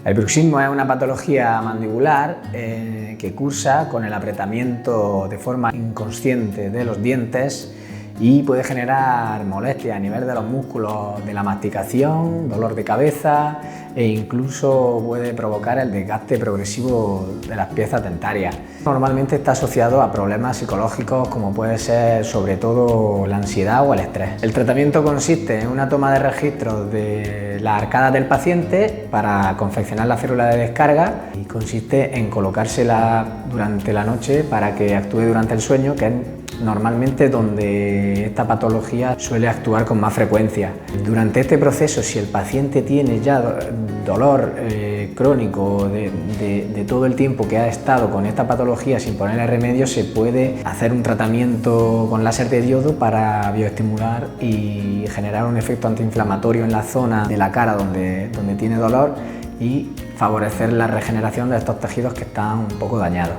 El bruxismo es una patología mandibular que cursa con el apretamiento de forma inconsciente de los dientes y puede generar molestias a nivel de los músculos de la masticación, dolor de cabeza e incluso puede provocar el desgaste progresivo de las piezas dentarias. Normalmente está asociado a problemas psicológicos como puede ser sobre todo la ansiedad o el estrés. El tratamiento consiste en una toma de registros de las arcadas del paciente para confeccionar la férula de descarga y consiste en colocársela durante la noche para que actúe durante el sueño, que es normalmente donde esta patología suele actuar con más frecuencia. Durante este proceso, si el paciente tiene ya dolor crónico de todo el tiempo que ha estado con esta patología sin ponerle remedio, se puede hacer un tratamiento con láser de diodo para bioestimular y generar un efecto antiinflamatorio en la zona de la cara donde tiene dolor y favorecer la regeneración de estos tejidos que están un poco dañados.